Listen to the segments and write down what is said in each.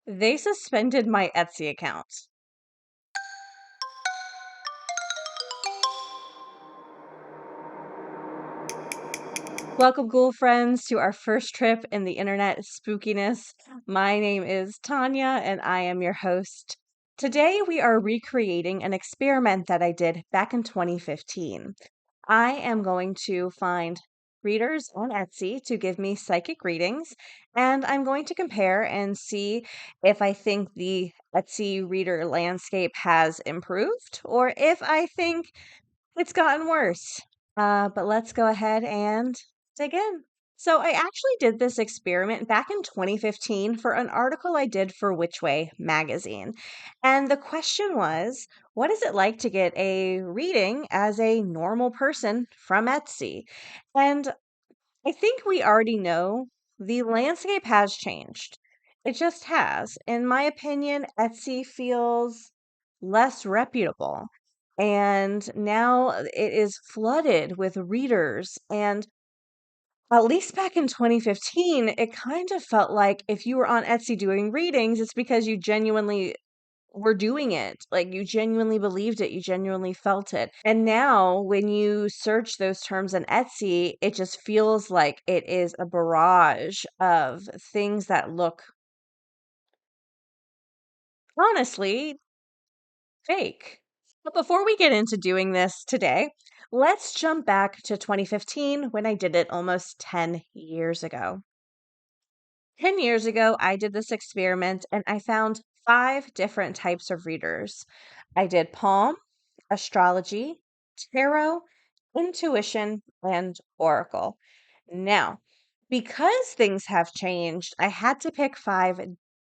They suspended my Etsy account. Welcome, ghoul friends, to our first trip in the internet spookiness. My name is Tonya, and I am your host. Today, we are recreating an experiment that I did back in 2015. I am going to find readers on Etsy to give me psychic readings, and I'm going to compare and see if I think the Etsy reader landscape has improved or if I think it's gotten worse. But let's go ahead and dig in. So, I actually did this experiment back in 2015 for an article I did for Which Way magazine. And the question was, what is it like to get a reading as a normal person from Etsy? And I think we already know the landscape has changed. It just has. In my opinion, Etsy feels less reputable. And now it is flooded with readers. And at least back in 2015, it kind of felt like if you were on Etsy doing readings, it's because you genuinely were doing it. Like you genuinely believed it, you genuinely felt it. And now when you search those terms on Etsy, it just feels like it is a barrage of things that look honestly fake. But before we get into doing this today, let's jump back to 2015 when I did it almost 10 years ago. 10 years ago, I did this experiment and I found five different types of readers. I did palm, astrology, tarot, intuition, and oracle. Now, because things have changed, I had to pick five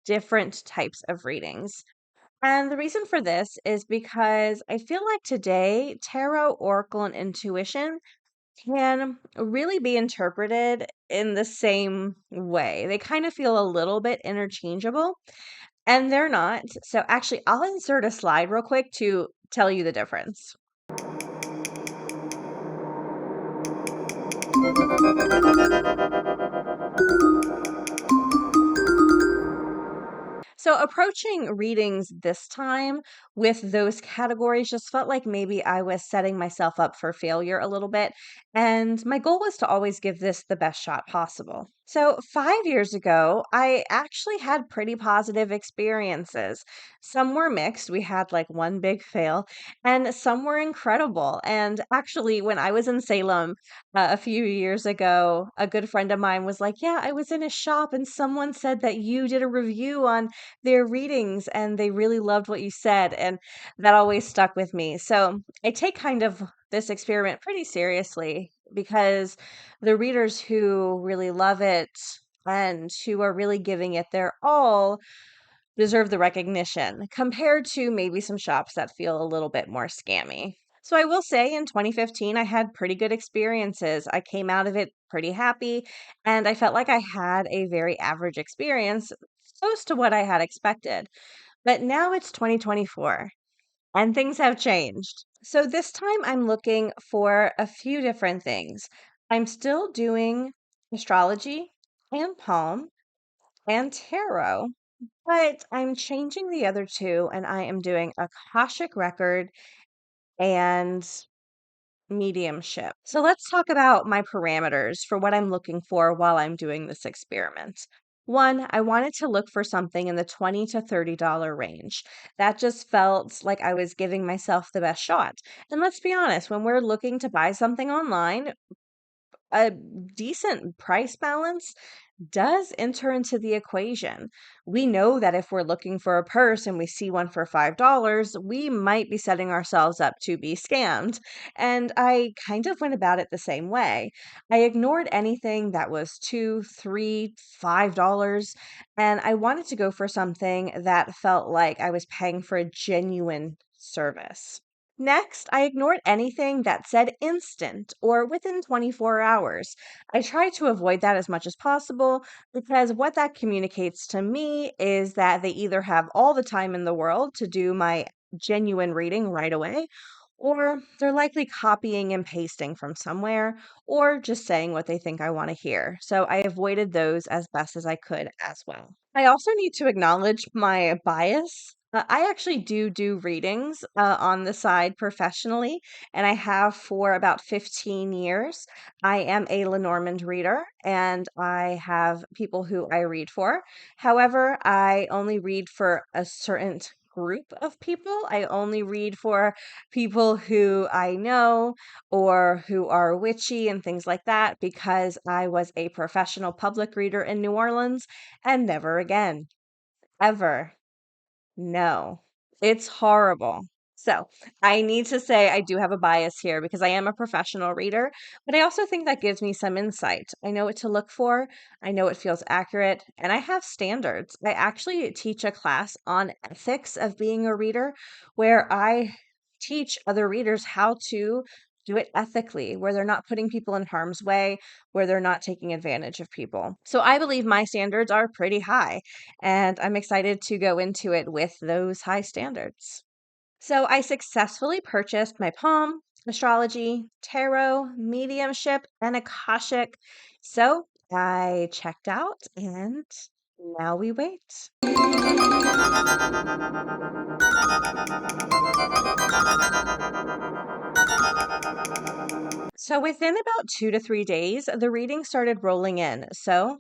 different types of readings. And the reason for this is because I feel like today, tarot, oracle, and intuition can really be interpreted in the same way. They kind of feel a little bit interchangeable, and they're not. So, actually, I'll insert a slide real quick to tell you the difference. So, approaching readings this time with those categories just felt like maybe I was setting myself up for failure a little bit. And my goal was to always give this the best shot possible. So, 5 years ago, I actually had pretty positive experiences. Some were mixed. We had like one big fail, and some were incredible. And actually, when I was in Salem a few years ago, a good friend of mine was like, "Yeah, I was in a shop and someone said that you did a review on their readings and they really loved what you said." And that always stuck with me. So I take kind of this experiment pretty seriously because the readers who really love it and who are really giving it their all deserve the recognition compared to maybe some shops that feel a little bit more scammy. So I will say in 2015, I had pretty good experiences. I came out of it pretty happy, and I felt like I had a very average experience, close to what I had expected. But now it's 2024 and things have changed. So this time I'm looking for a few different things. I'm still doing astrology and palm and tarot, but I'm changing the other two and I am doing Akashic record and mediumship. So let's talk about my parameters for what I'm looking for while I'm doing this experiment. One, I wanted to look for something in the $20 to $30 range. That just felt like I was giving myself the best shot. And let's be honest, when we're looking to buy something online, a decent price balance does enter into the equation. We know that if we're looking for a purse and we see one for $5, we might be setting ourselves up to be scammed. And I kind of went about it the same way. I ignored anything that was two, three, $5, and I wanted to go for something that felt like I was paying for a genuine service. Next, I ignored anything that said instant or within 24 hours. I try to avoid that as much as possible because what that communicates to me is that they either have all the time in the world to do my genuine reading right away, or they're likely copying and pasting from somewhere, or just saying what they think I want to hear. So I avoided those as best as I could as well. I also need to acknowledge my bias. I actually do readings on the side professionally, and I have for about 15 years. I am a Lenormand reader, and I have people who I read for. However, I only read for a certain group of people. I only read for people who I know or who are witchy and things like that because I was a professional public reader in New Orleans and never again. Ever. No. It's horrible. So, I need to say I do have a bias here because I am a professional reader, but I also think that gives me some insight. I know what to look for, I know it feels accurate, and I have standards. I actually teach a class on ethics of being a reader where I teach other readers how to do it ethically, where they're not putting people in harm's way, where they're not taking advantage of people. So, I believe my standards are pretty high and I'm excited to go into it with those high standards. So I successfully purchased my palm, astrology, tarot, mediumship, and Akashic. So I checked out and now we wait. So within about 2 to 3 days, the reading started rolling in. So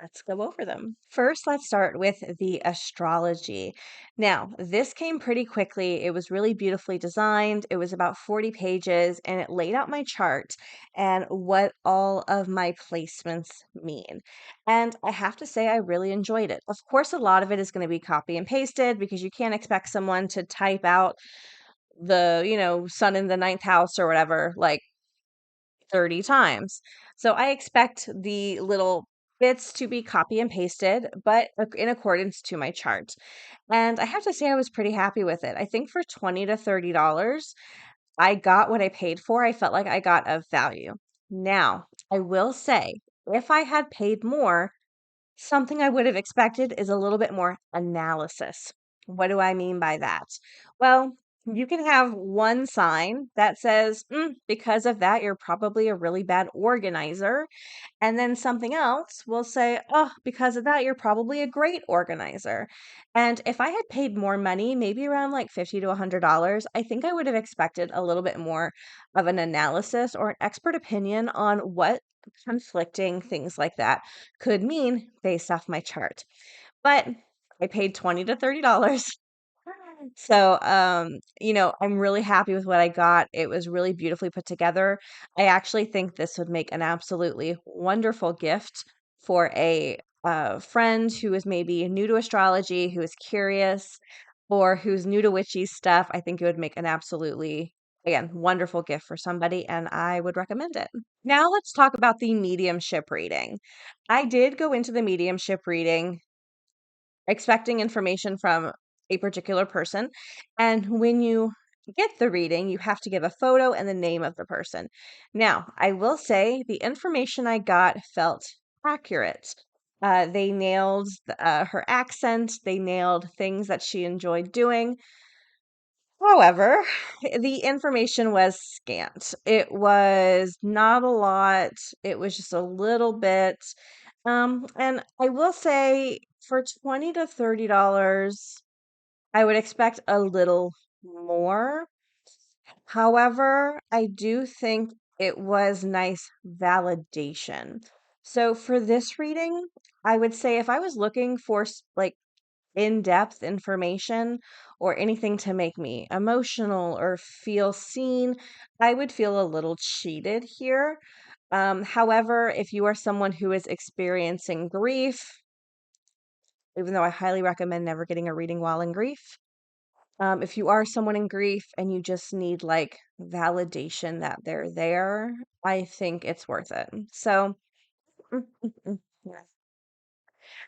let's go over them. First, let's start with the astrology. Now, this came pretty quickly. It was really beautifully designed. It was about 40 pages and it laid out my chart and what all of my placements mean. And I have to say, I really enjoyed it. Of course, a lot of it is going to be copy and pasted because you can't expect someone to type out sun in the ninth house or whatever, like 30 times. So I expect the little bits to be copy and pasted, but in accordance to my chart. And I have to say, I was pretty happy with it. I think for $20 to $30, I got what I paid for. I felt like I got of value. Now, I will say, if I had paid more, something I would have expected is a little bit more analysis. What do I mean by that? Well, you can have one sign that says, because of that, you're probably a really bad organizer. And then something else will say, oh, because of that, you're probably a great organizer. And if I had paid more money, maybe around like $50 to $100, I think I would have expected a little bit more of an analysis or an expert opinion on what conflicting things like that could mean based off my chart. But I paid $20 to $30. So, I'm really happy with what I got. It was really beautifully put together. I actually think this would make an absolutely wonderful gift for a friend who is maybe new to astrology, who is curious, or who's new to witchy stuff. I think it would make an absolutely, again, wonderful gift for somebody, and I would recommend it. Now let's talk about the mediumship reading. I did go into the mediumship reading expecting information from a particular person. And when you get the reading, you have to give a photo and the name of the person. Now, I will say the information I got felt accurate. They nailed her accent, they nailed things that she enjoyed doing. However, the information was scant. It was not a lot. It was just a little bit. And I will say for $20 to $30, I would expect a little more. However, I do think it was nice validation. So for this reading, I would say if I was looking for like in-depth information or anything to make me emotional or feel seen, I would feel a little cheated here. However, if you are someone who is experiencing grief, even though I highly recommend never getting a reading while in grief, if you are someone in grief and you just need like validation that they're there, I think it's worth it. So, mm, mm, mm, yeah.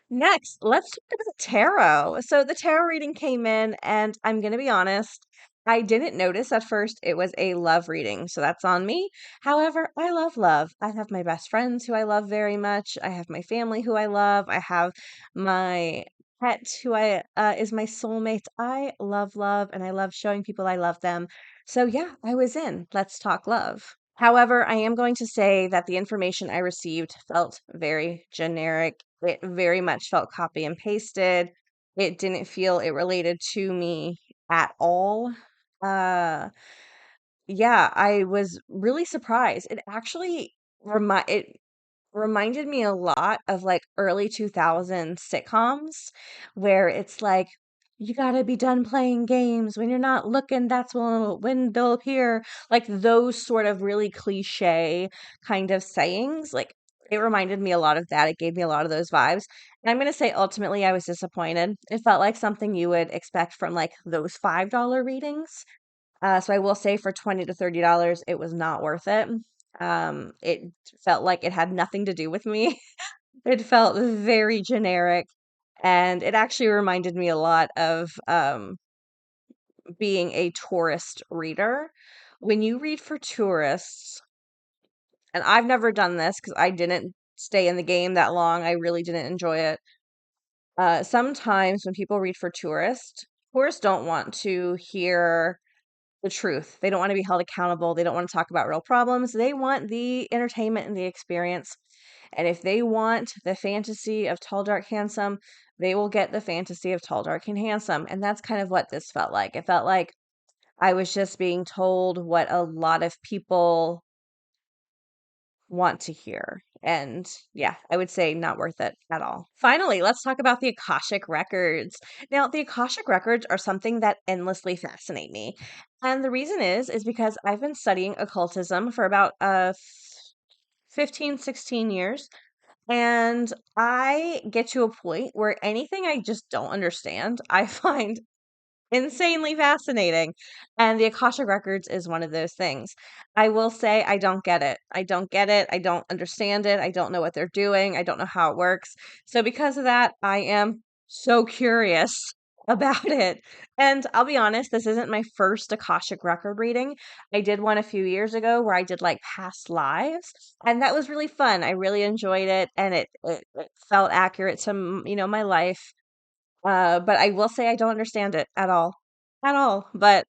Next, let's talk about tarot. So the tarot reading came in, and I'm going to be honest, I didn't notice at first it was a love reading. So that's on me. However, I love love. I have my best friends who I love very much. I have my family who I love. I have my pet, who I is my soulmate. I love love and I love showing people I love them. So yeah, I was in Let's Talk Love. However, I am going to say that the information I received felt very generic. It very much felt copy and pasted. It didn't feel it related to me at all. Uh yeah, I was really surprised. It actually it reminded me a lot of like early 2000s sitcoms where it's like, you gotta be done playing games. When you're not looking, that's when they'll appear. Like those sort of really cliche kind of sayings. Like it reminded me a lot of that. It gave me a lot of those vibes. And I'm gonna say ultimately I was disappointed. It felt like something you would expect from like those $5 readings. So I will say for 20 to $30, it was not worth it. It felt like it had nothing to do with me. It felt very generic, and it actually reminded me a lot of being a tourist reader. When you read for tourists, and I've never done this because I didn't stay in the game that long. I really didn't enjoy it. Sometimes when people read for tourists don't want to hear the truth. They don't want to be held accountable. They don't want to talk about real problems. They want the entertainment and the experience. And if they want the fantasy of tall, dark, handsome, they will get the fantasy of tall, dark, and handsome. And that's kind of what this felt like. It felt like I was just being told what a lot of people want to hear. And yeah, I would say not worth it at all. Finally, let's talk about the Akashic records. Now, the Akashic records are something that endlessly fascinate me. And the reason is because I've been studying occultism for about 15, 16 years. And I get to a point where anything I just don't understand, I find insanely fascinating. And the Akasha Records is one of those things. I will say I don't get it. I don't get it. I don't understand it. I don't know what they're doing. I don't know how it works. So because of that, I am so curious about it. And I'll be honest, this isn't my first Akashic record reading. I did one a few years ago where I did like past lives, and that was really fun. I really enjoyed it, and it felt accurate to my life. But I will say I don't understand it at all. At all. But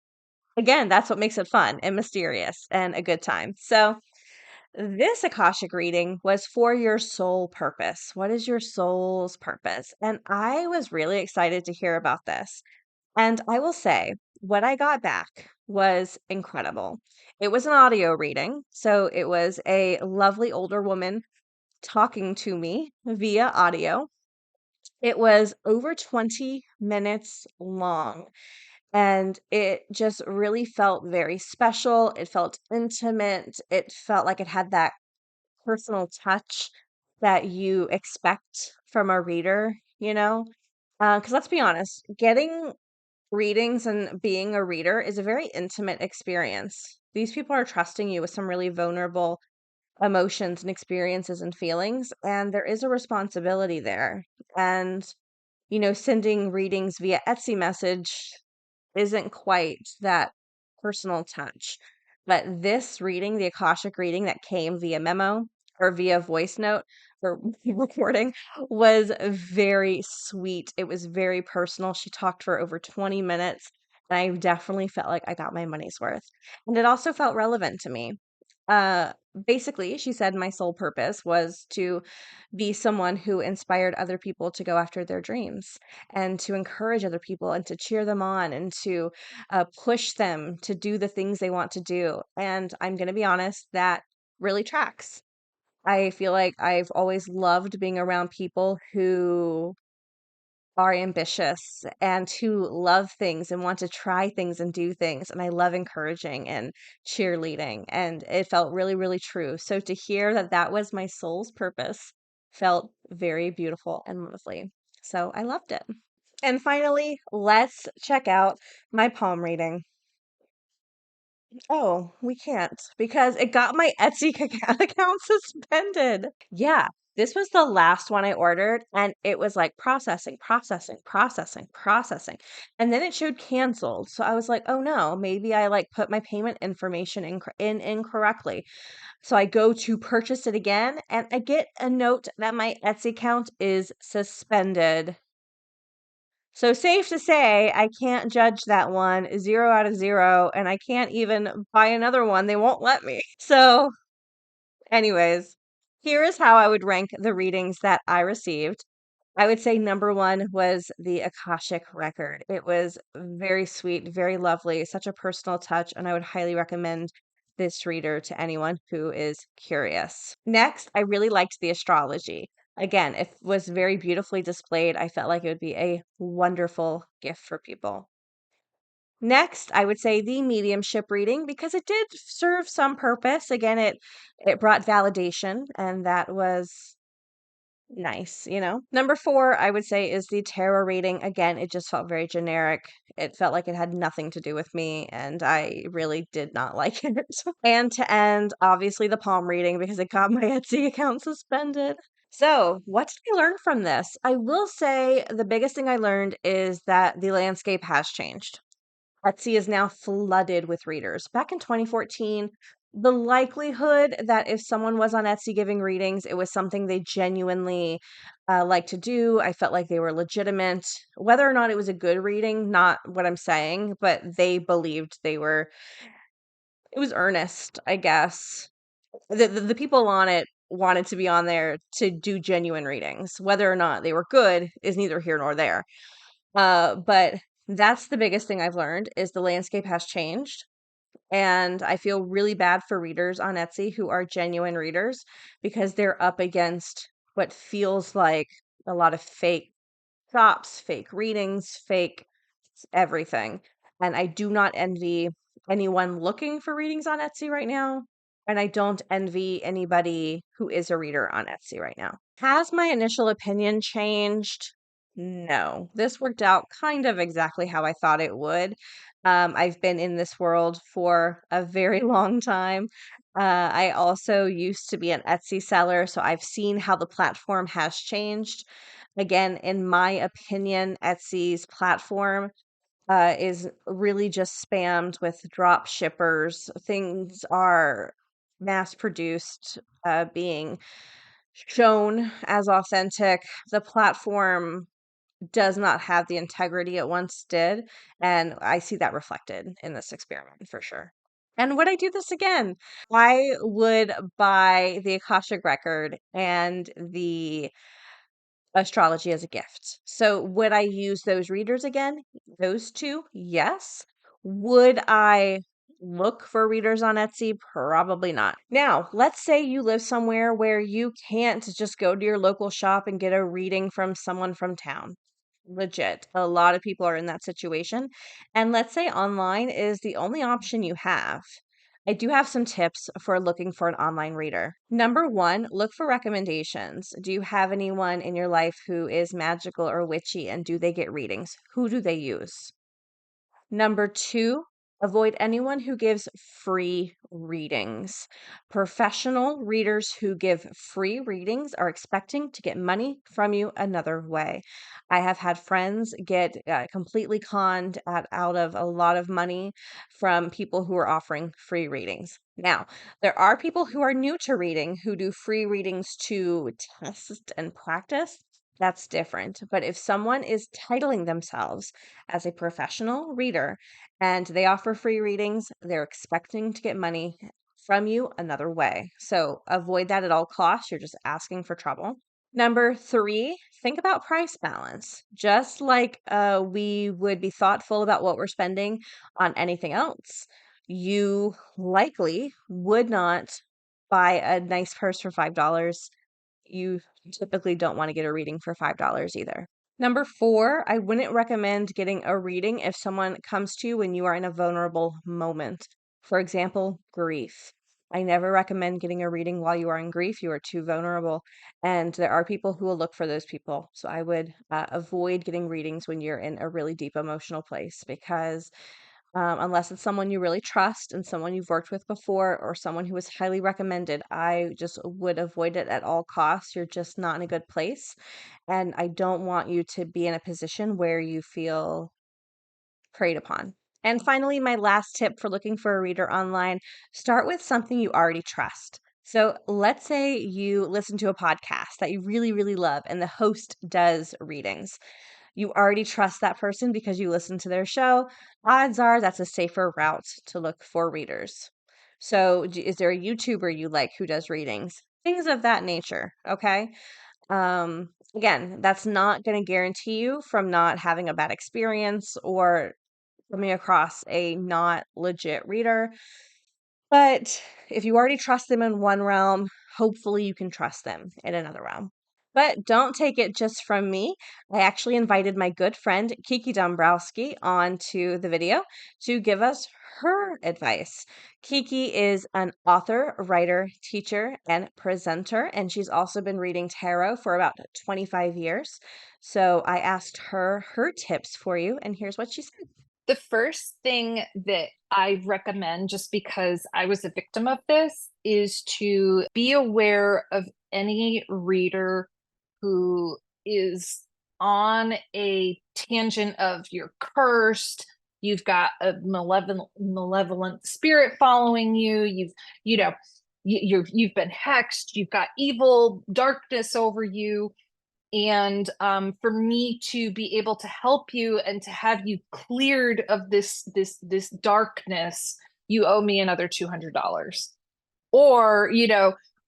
again, that's what makes it fun and mysterious and a good time. So, this Akashic reading was for your soul purpose. What is your soul's purpose? And I was really excited to hear about this. And I will say, what I got back was incredible. It was an audio reading. So, it was a lovely older woman talking to me via audio. It was over 20 minutes long, and it just really felt very special. It felt intimate. It felt like it had that personal touch that you expect from a reader, you know? Because let's be honest, getting readings and being a reader is a very intimate experience. These people are trusting you with some really vulnerable emotions and experiences and feelings, and there is a responsibility there. And sending readings via Etsy message isn't quite that personal touch. But this reading, the Akashic reading that came via memo or via voice note or recording, was very sweet. It was very personal. She talked for over 20 minutes, and I definitely felt like I got my money's worth. And it also felt relevant to me. Uh, Basically, she said my sole purpose was to be someone who inspired other people to go after their dreams and to encourage other people and to cheer them on and to push them to do the things they want to do. And I'm going to be honest, that really tracks. I feel like I've always loved being around people who are ambitious and who love things and want to try things and do things. And I love encouraging and cheerleading. And it felt really, really true. So to hear that that was my soul's purpose felt very beautiful and lovely. So I loved it. And finally, let's check out my palm reading. Oh, we can't because it got my Etsy account suspended. Yeah, this was the last one I ordered, and it was like processing, processing, processing, processing. And then it showed canceled. So I was like, oh no, maybe I like put my payment information in incorrectly. So I go to purchase it again, and I get a note that my Etsy account is suspended. So safe to say, I can't judge that one 0 out of 0, and I can't even buy another one. They won't let me. So, anyways, here is how I would rank the readings that I received. I would say number one was the Akashic record. It was very sweet, very lovely, such a personal touch, and I would highly recommend this reader to anyone who is curious. Next, I really liked the astrology. Again, it was very beautifully displayed. I felt like it would be a wonderful gift for people. Next, I would say the mediumship reading because it did serve some purpose. Again, it brought validation, and that was nice, you know? Number 4, I would say, is the tarot reading. Again, it just felt very generic. It felt like it had nothing to do with me, and I really did not like it. And to end, obviously, the palm reading because it got my Etsy account suspended. So, what did I learn from this? I will say the biggest thing I learned is that the landscape has changed. Etsy is now flooded with readers. Back in 2014, the likelihood that if someone was on Etsy giving readings, it was something they genuinely like to do. I felt like they were legitimate. Whether or not it was a good reading, not what I'm saying, but they believed it was earnest, I guess. The people on it wanted to be on there to do genuine readings. Whether or not they were good is neither here nor there. But that's the biggest thing I've learned is the landscape has changed. And I feel really bad for readers on Etsy who are genuine readers because they're up against what feels like a lot of fake shops, fake readings, fake everything. And I do not envy anyone looking for readings on Etsy right now. And I don't envy anybody who is a reader on Etsy right now. Has my initial opinion changed? No. This worked out kind of exactly how I thought it would. I've been in this world for a very long time. I also used to be an Etsy seller, so I've seen how the platform has changed. Again, in my opinion, Etsy's platform is really just spammed with drop shippers. Things are mass produced, being shown as authentic. The platform does not have the integrity it once did, and I see that reflected in this experiment for sure. And would I do this again? I would buy the Akashic record and the astrology as a gift. So would I use those readers again? Those two? Yes. Would I look for readers on Etsy? Probably not. Now, let's say you live somewhere where you can't just go to your local shop and get a reading from someone from town. Legit. A lot of people are in that situation. And let's say online is the only option you have. I do have some tips for looking for an online reader. Number one, look for recommendations. Do you have anyone in your life who is magical or witchy, and do they get readings? Who do they use? Number two, avoid anyone who gives free readings. Professional readers who give free readings are expecting to get money from you another way. I have had friends get completely conned out of a lot of money from people who are offering free readings. Now, there are people who are new to reading who do free readings to test and practice. That's different. But if someone is titling themselves as a professional reader and they offer free readings, they're expecting to get money from you another way. So avoid that at all costs. You're just asking for trouble. Number three, think about price balance. Just like we would be thoughtful about what we're spending on anything else, you likely would not buy a nice purse for $5. You typically don't want to get a reading for $5 either. Number four, I wouldn't recommend getting a reading if someone comes to you when you are in a vulnerable moment. For example, grief. I never recommend getting a reading while you are in grief. You are too vulnerable. And there are people who will look for those people. So I would avoid getting readings when you're in a really deep emotional place because unless it's someone you really trust and someone you've worked with before or someone who is highly recommended, I just would avoid it at all costs. You're just not in a good place. And I don't want you to be in a position where you feel preyed upon. And finally, my last tip for looking for a reader online, start with something you already trust. So let's say you listen to a podcast that you really, really love and the host does readings. you already trust that person because you listen to their show, odds are that's a safer route to look for readers. So, is there a YouTuber you like who does readings? Things of that nature, okay? Again, that's not going to guarantee you from not having a bad experience or coming across a not legit reader. But if you already trust them in one realm, hopefully you can trust them in another realm. But don't take it just from me. I actually invited my good friend Kiki Dombrowski onto the video to give us her advice. Kiki is an author, writer, teacher, and presenter, and she's also been reading tarot for about 25 years. So I asked her tips for you, and here's what she said. The first thing that I recommend, just because I was a victim of this, is to be aware of any reader who is on a tangent of you're cursed, you've got a malevolent spirit following you, you've been hexed, you've got evil darkness over you. And for me to be able to help you and to have you cleared of this darkness, you owe me another $200. Or,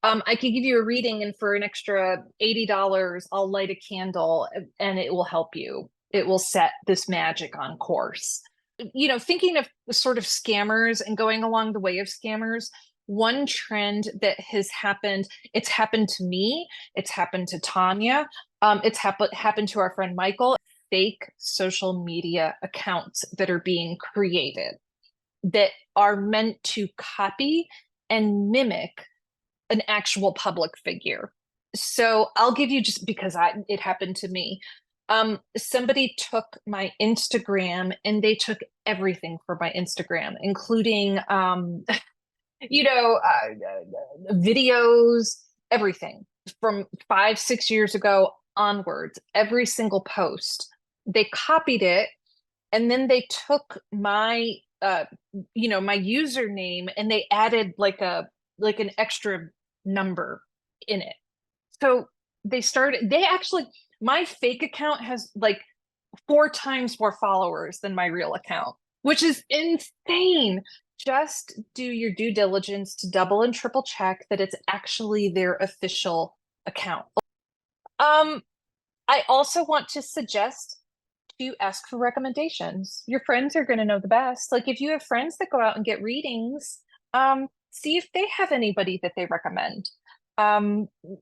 I could give you a reading, and for an extra $80, I'll light a candle and it will help you. It will set this magic on course. Thinking of sort of scammers and going along the way of scammers, one trend that has happened, it's happened to me, it's happened to Tonya, it's happened to our friend Michael, fake social media accounts that are being created that are meant to copy and mimic an actual public figure. So I'll give you, just because it happened to me. Somebody took my Instagram and they took everything for my Instagram, including videos, everything from 5, 6 years ago onwards, every single post. They copied it, and then they took my username, and they added like an extra number in it. So they actually, my fake account has like 4 times more followers than my real account, which is insane. Just do your due diligence to double and triple check that it's actually their official account. Um, I also want to suggest to ask for recommendations. Your friends are going to know the best. Like if you have friends that go out and get readings, see if they have anybody that they recommend.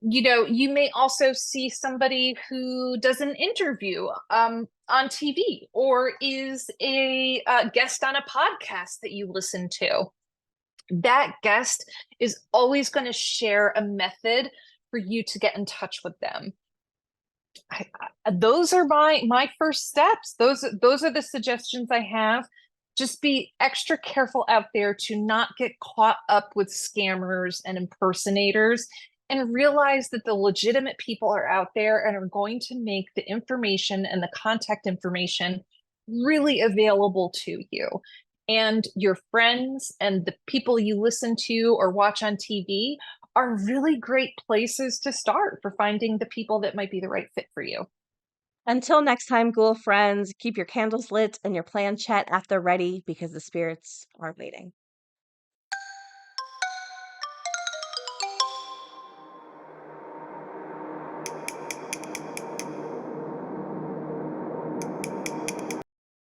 You may also see somebody who does an interview on TV, or is a guest on a podcast that you listen to. That guest is always going to share a method for you to get in touch with them. Those are my first steps. Those are the suggestions I have. Just be extra careful out there to not get caught up with scammers and impersonators, and realize that the legitimate people are out there and are going to make the information and the contact information really available to you. And your friends and the people you listen to or watch on TV are really great places to start for finding the people that might be the right fit for you. Until next time, ghoul friends, keep your candles lit and your planchette at the ready because the spirits are waiting.